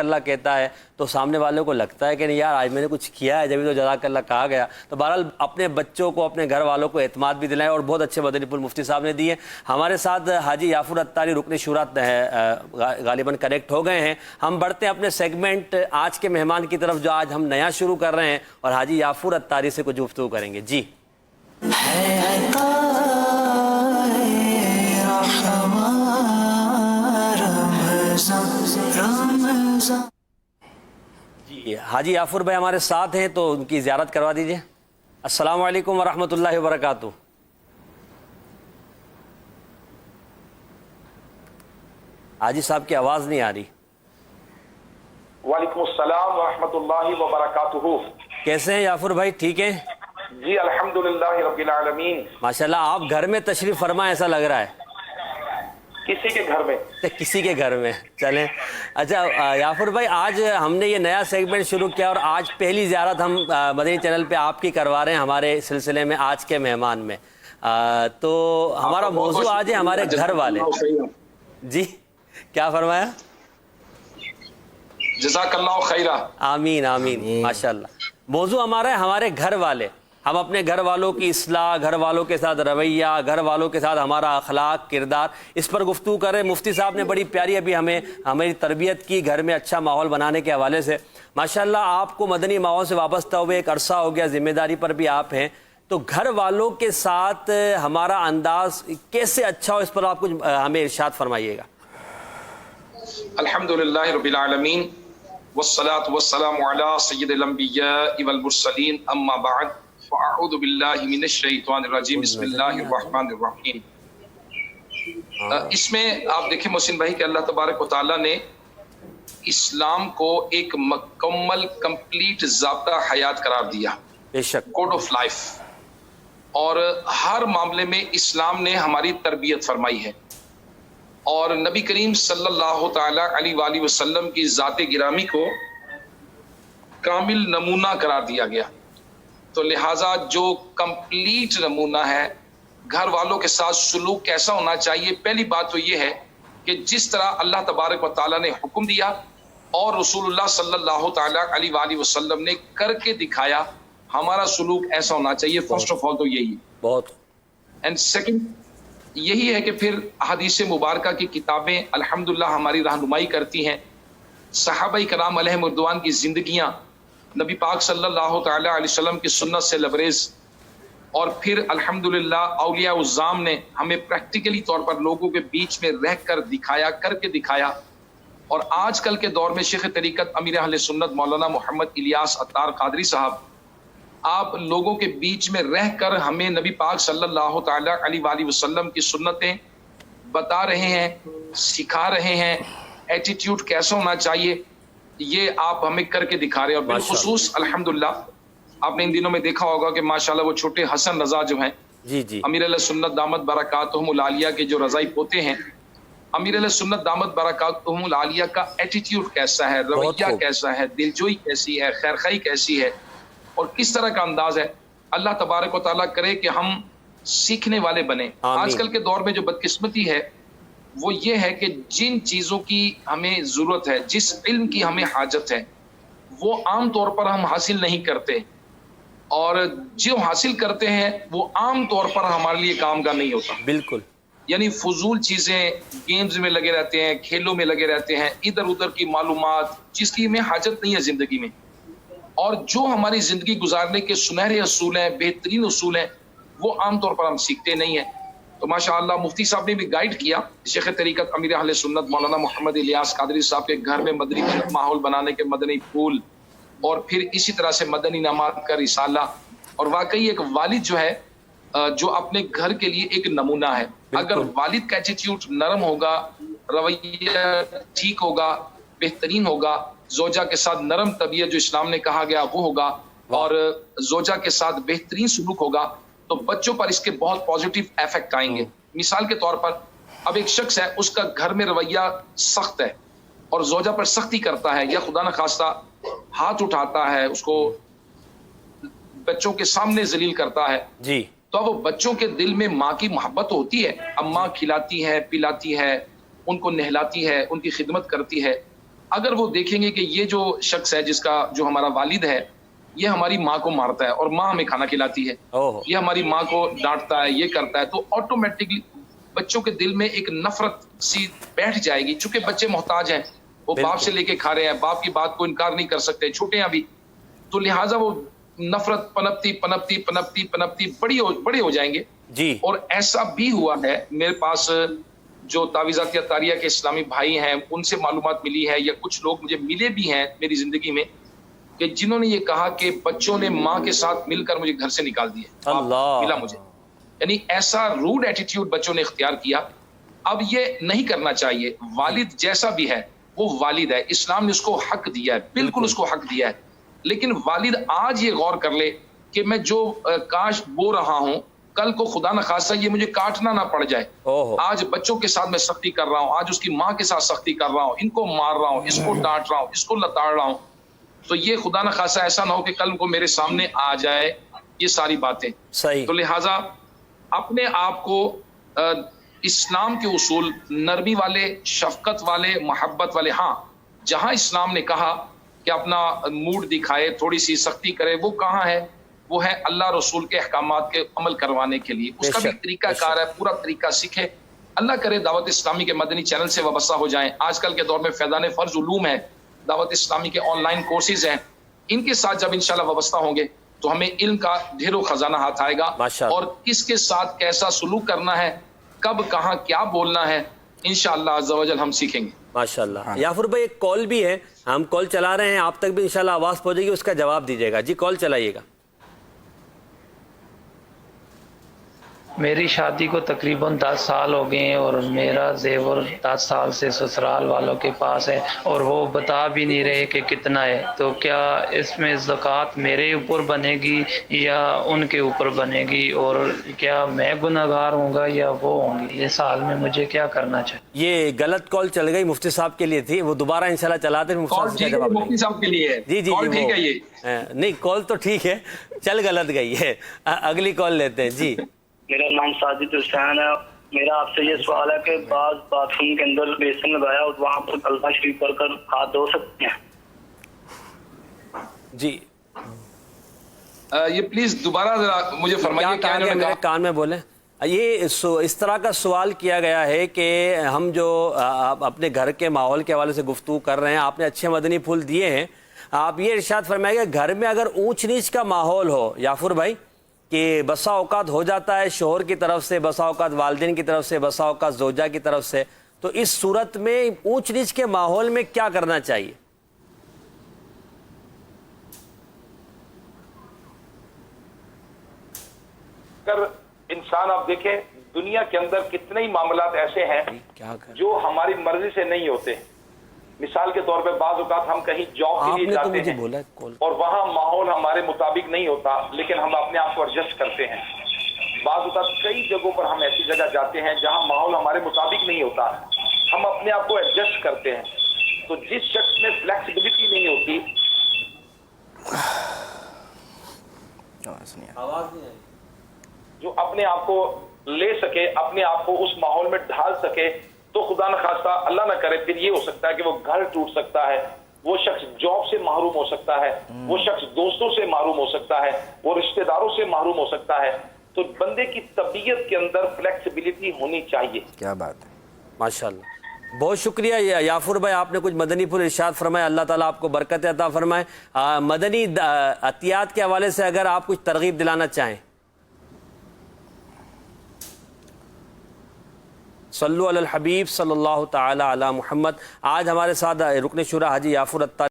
اللہ کہتا ہے تو سامنے والوں کو لگتا ہے کہ نہیں یار آج میں نے کچھ کیا ہے جبھی تو جزاک اللہ کہا گیا. تو بہرحال اپنے بچوں کو اپنے گھر والوں کو اعتماد بھی دلائیں اور بہت اچھے مدنی پھول مفتی صاحب نے دیے. ہمارے ساتھ حاجی یافر اتاری رکن شورا غالباً کنیکٹ ہو گئے ہیں. ہم بڑھتے ہیں اپنے سیگمنٹ آج کے مہمان کی طرف جو آج ہم نیا شروع کر رہے ہیں اور حاجی یافر اتاری سے کچھ گفتگو کریں گے. جی جی حاجی یافر بھائی ہمارے ساتھ ہیں تو ان کی زیارت کروا دیجئے. السلام علیکم ورحمۃ اللہ وبرکاتہ. حاجی صاحب کی آواز نہیں آ رہی. وعلیکم السلام ورحمۃ اللہ وبرکاتہ. کیسے ہیں یافر بھائی؟ ٹھیک ہیں جی الحمدللہ رب العالمین. ماشاءاللہ آپ گھر میں تشریف فرما ایسا لگ رہا ہے. کسی کے گھر میں؟ کسی کے گھر میں. چلیں اچھا یافر بھائی آج ہم نے یہ نیا سیگمنٹ شروع کیا اور آج پہلی زیارت ہم مدنی چینل پہ آپ کی کروا رہے ہیں ہمارے سلسلے میں آج کے مہمان میں. تو ہمارا موضوع آج ہے ہمارے گھر والے. جی کیا فرمایا؟ جزاک اللہ خیرہ. آمین آمین ماشاءاللہ. موضوع ہمارا ہے ہمارے گھر والے. ہم اپنے گھر والوں کی اصلاح، گھر والوں کے ساتھ رویہ، گھر والوں کے ساتھ ہمارا اخلاق کردار، اس پر گفتگو کر رہے ہیں. مفتی صاحب نے بڑی پیاری ابھی ہماری تربیت کی گھر میں اچھا ماحول بنانے کے حوالے سے. ماشاءاللہ آپ کو مدنی ماحول سے وابستہ ہوئے ایک عرصہ ہو گیا، ذمہ داری پر بھی آپ ہیں. تو گھر والوں کے ساتھ ہمارا انداز کیسے اچھا ہو اس پر آپ کچھ ہمیں ارشاد فرمائیے گا. الحمدللہ رب العالمین والصلاة والسلام علی سید الانبیاء والمرسلین اما بعد فاعوذ باللہ من الشیطان الرجیم بسم اللہ الرحمن الرحیم. اس میں آپ دیکھیں محسن بھائی کہ اللہ تبارک و تعالیٰ نے اسلام کو ایک مکمل کمپلیٹ ضابطہ حیات قرار دیا، بے شک کوڈ آف لائف. اور ہر معاملے میں اسلام نے ہماری تربیت فرمائی ہے اور نبی کریم صلی اللہ تعالی علیہ وآلہ وسلم کی ذات گرامی کو کامل نمونہ قرار دیا گیا. تو لہٰذا جو کمپلیٹ نمونہ ہے گھر والوں کے ساتھ سلوک کیسا ہونا چاہیے، پہلی بات تو یہ ہے کہ جس طرح اللہ تبارک و تعالیٰ نے حکم دیا اور رسول اللہ صلی اللہ تعالی علیہ وآلہ وسلم نے کر کے دکھایا، ہمارا سلوک ایسا ہونا چاہیے. فرسٹ آف آل تو یہی بہت. اینڈ سیکنڈ یہی ہے کہ پھر احادیث مبارکہ کی کتابیں الحمدللہ ہماری رہنمائی کرتی ہیں. صحابہ کرام علیہم رضوان کی زندگیاں نبی پاک صلی اللہ تعالی علیہ وسلم کی سنت سے لبریز، اور پھر الحمدللہ اولیاء الزام نے ہمیں پریکٹیکلی طور پر لوگوں کے بیچ میں رہ کر دکھایا، کر کے دکھایا. اور آج کل کے دور میں شیخ طریقت امیر اہل سنت مولانا محمد الیاس عطار قادری صاحب آپ لوگوں کے بیچ میں رہ کر ہمیں نبی پاک صلی اللہ تعالی علیہ وآلہ وسلم کی سنتیں بتا رہے ہیں، سکھا رہے ہیں. ایٹیٹیوڈ کیسا ہونا چاہیے یہ آپ ہمیں کر کے دکھا رہے ہیں. اور بالخصوص الحمدللہ آپ نے ان دنوں میں دیکھا ہوگا کہ ماشاءاللہ وہ چھوٹے حسن رضا جو ہیں جی جی امیر علیہ سنت دامت برکاتہم العالیہ کے جو رضائی پوتے ہیں، امیر علیہ سنت دامت برکاتہم العالیہ کا ایٹیٹیوڈ کیسا ہے، رویہ کیسا ہے، دلجوئی کیسی ہے، خیرخواہی کیسی ہے اور کس طرح کا انداز ہے. اللہ تبارک و تعالیٰ کرے کہ ہم سیکھنے والے بنے. آج کل کے دور میں جو بدقسمتی ہے وہ یہ ہے کہ جن چیزوں کی ہمیں ضرورت ہے، جس علم کی ہمیں حاجت ہے، وہ عام طور پر ہم حاصل نہیں کرتے، اور جو حاصل کرتے ہیں وہ عام طور پر ہمارے لیے کام کا نہیں ہوتا. بالکل. یعنی فضول چیزیں، گیمز میں لگے رہتے ہیں، کھیلوں میں لگے رہتے ہیں، ادھر ادھر کی معلومات جس کی ہمیں حاجت نہیں ہے زندگی میں. اور جو ہماری زندگی گزارنے کے سنہرے اصول ہیں، بہترین اصول ہیں، وہ عام طور پر ہم سیکھتے نہیں ہیں. تو ماشاءاللہ مفتی صاحب نے بھی گائیڈ کیا شیخ طریقت امیر اہل سنت مولانا محمد الیاس قادری صاحب کے گھر میں مدنی ماحول بنانے کے مدنی پھول، اور پھر اسی طرح سے مدنی نماز کا رسالہ. اور واقعی ایک والد جو ہے جو اپنے گھر کے لیے ایک نمونہ ہے. اگر والد کا ایٹیٹیوڈ نرم ہوگا، رویہ ٹھیک ہوگا، بہترین ہوگا، زوجہ کے ساتھ نرم طبیعت جو اسلام نے کہا گیا وہ ہوگا، اور زوجہ کے ساتھ بہترین سلوک ہوگا، تو بچوں پر اس کے بہت پازیٹیو ایفیکٹ آئیں گے. مثال کے طور پر اب ایک شخص ہے، اس کا گھر میں رویہ سخت ہے اور زوجہ پر سختی کرتا ہے یا خدا نخواستہ ہاتھ اٹھاتا ہے، اس کو بچوں کے سامنے ذلیل کرتا ہے جی، تو اب بچوں کے دل میں ماں کی محبت ہوتی ہے. اب ماں کھلاتی ہے، پلاتی ہے، ان کو نہلاتی ہے، ان کی خدمت کرتی ہے، اگر وہ دیکھیں گے کہ یہ جو شخص ہے جس کا جو ہمارا والد ہے یہ ہماری ماں کو مارتا ہے اور ماں ہمیں کھانا کھلاتی ہے، یہ ہماری ماں کو ڈانٹتا ہے، یہ کرتا ہے، تو آٹومیٹکلی بچوں کے دل میں ایک نفرت سی بیٹھ جائے گی، چونکہ بچے محتاج ہیں، وہ باپ سے لے کے کھا رہے ہیں، باپ کی بات کو انکار نہیں کر سکتے، چھوٹے ہیں ابھی، تو لہٰذا وہ نفرت پنپتی بڑے ہو جائیں گے جی۔ اور ایسا بھی ہوا ہے میرے پاس جو تعویذات یا تاریہ کے اسلامی بھائی ہیں ان سے معلومات ملی ہے، یا کچھ لوگ مجھے ملے بھی ہیں میری زندگی میں کہ جنہوں نے یہ کہا کہ بچوں نے ماں کے ساتھ مل کر مجھے گھر سے نکال دیا، اللہ ملا مجھے، یعنی ایسا روڈ ایٹیٹیوڈ بچوں نے اختیار کیا۔ اب یہ نہیں کرنا چاہیے، والد جیسا بھی ہے وہ والد ہے، اسلام نے اس کو حق دیا ہے، بالکل اس کو حق دیا ہے، لیکن والد آج یہ غور کر لے کہ میں جو کاش بو رہا ہوں کل کو خدا نخواستہ یہ مجھے کاٹنا نہ پڑ جائے۔ آج بچوں کے ساتھ میں سختی کر رہا ہوں، آج اس کی ماں کے ساتھ سختی کر رہا ہوں، ان کو مار رہا ہوں، اس کو ڈانٹ رہا ہوں، اس کو لتاڑ رہا ہوں، تو یہ خدا نخواستہ ایسا نہ ہو کہ کل کو میرے سامنے آ جائے یہ ساری باتیں۔ صحیح۔ تو لہٰذا اپنے آپ کو اسلام کے اصول نرمی والے، شفقت والے، محبت والے، ہاں جہاں اسلام نے کہا کہ اپنا موڈ دکھائے، تھوڑی سی سختی کرے، وہ کہاں ہے؟ وہ ہے اللہ رسول کے احکامات کے عمل کروانے کے لیے، اس کا بھی طریقہ کار ہے، پورا طریقہ سیکھے۔ اللہ کرے دعوت اسلامی کے مدنی چینل سے وابستہ ہو جائیں، آج کل کے دور میں فیضان فرض علوم ہے، دعوت اسلامی کے آن لائن کورسز ہیں، ان کے ساتھ جب انشاءاللہ وابستہ ہوں گے تو ہمیں علم کا ڈھیروں خزانہ ہاتھ آئے گا، اور کس کے ساتھ کیسا سلوک کرنا ہے، کب کہاں کیا بولنا ہے، انشاءاللہ عز و جل ہم سیکھیں گے۔ ماشاءاللہ۔ یافر بھائی ایک کال بھی ہے، ہم کال چلا رہے ہیں، آپ تک بھی انشاءاللہ آواز پہنچے گی، اس کا جواب دیجیے گا۔ جی کال چلائیے گا۔ میری شادی کو تقریباً 10 سال ہو گئے ہیں اور میرا زیور 10 سال سے سسرال والوں کے پاس ہے اور وہ بتا بھی نہیں رہے کہ کتنا ہے، تو کیا اس میں زکوٰۃ میرے اوپر بنے گی یا ان کے اوپر بنے گی، اور کیا میں گناہ گار ہوں گا یا وہ ہوں گی؟ اس حال میں مجھے کیا کرنا چاہیے؟ یہ غلط کال چل گئی، مفتی صاحب کے لیے تھی، وہ دوبارہ انشاءاللہ چلاتے ہیں، مفتی صاحب کے لیے جی جی کال ٹھیک ہے، یہ نہیں کال تو ٹھیک ہے، چل غلط گئی ہے، اگلی کال لیتے ہیں۔ جی میرا نام ساجد حسین ہے، میرا آپ سے یہ سوال ہے کہ بعض باتھ روم کے اندر بیسن لگایا اور وہاں پر کلمہ شریف پڑھ کر ہاتھ دھو سکتے ہیں؟ جی یہ پلیز دوبارہ ذرا مجھے فرمائیے، کیا انہوں نے کہا؟ کان میں بولیں۔ یہ اس طرح کا سوال کیا گیا ہے کہ ہم جو اپنے گھر کے ماحول کے حوالے سے گفتگو کر رہے ہیں، آپ نے اچھے مدنی پھول دیے ہیں، آپ یہ ارشاد فرمائیے کہ گھر میں اگر اونچ نیچ کا ماحول ہو یافر بھائی، کہ بسا اوقات ہو جاتا ہے شوہر کی طرف سے، بسا اوقات والدین کی طرف سے، بسا اوقات زوجہ کی طرف سے، تو اس صورت میں اونچ نیچ کے ماحول میں کیا کرنا چاہیے؟ اگر انسان آپ دیکھیں دنیا کے اندر کتنے ہی معاملات ایسے ہیں جو ہماری مرضی سے نہیں ہوتے، مثال کے طور پہ بعض اوقات ہم کہیں جاب کے لیے جاتے ہیں اور وہاں ماحول ہمارے مطابق نہیں ہوتا لیکن ہم اپنے آپ کو ایڈجسٹ کرتے ہیں۔ بعض اوقات کئی جگہوں پر ہم ایسی جگہ جاتے ہیں جہاں ماحول ہمارے مطابق نہیں ہوتا، ہم اپنے آپ کو ایڈجسٹ کرتے ہیں۔ تو جس شخص میں فلیکسیبلٹی نہیں ہوتی، جو اپنے آپ کو لے سکے، اپنے آپ کو اس ماحول میں ڈھال سکے، تو خدا نخواستہ اللہ نہ کرے پھر یہ ہو سکتا ہے کہ وہ گھر ٹوٹ سکتا ہے، وہ شخص جاب سے محروم ہو سکتا ہے، وہ شخص دوستوں سے محروم ہو سکتا ہے، وہ رشتہ داروں سے محروم ہو سکتا ہے۔ تو بندے کی طبیعت کے اندر فلیکسیبلٹی ہونی چاہیے۔ کیا بات ہے، ماشاءاللہ، بہت شکریہ یافر بھائی، آپ نے کچھ مدنی پھول ارشاد فرمائے، اللہ تعالیٰ آپ کو برکت عطا فرمائے۔ مدنی عطیات کے حوالے سے اگر آپ کچھ ترغیب دلانا چاہیں۔ صلو علی الحبیب صلی اللہ تعالی علی محمد۔ آج ہمارے ساتھ رکن شورا حاجی یافر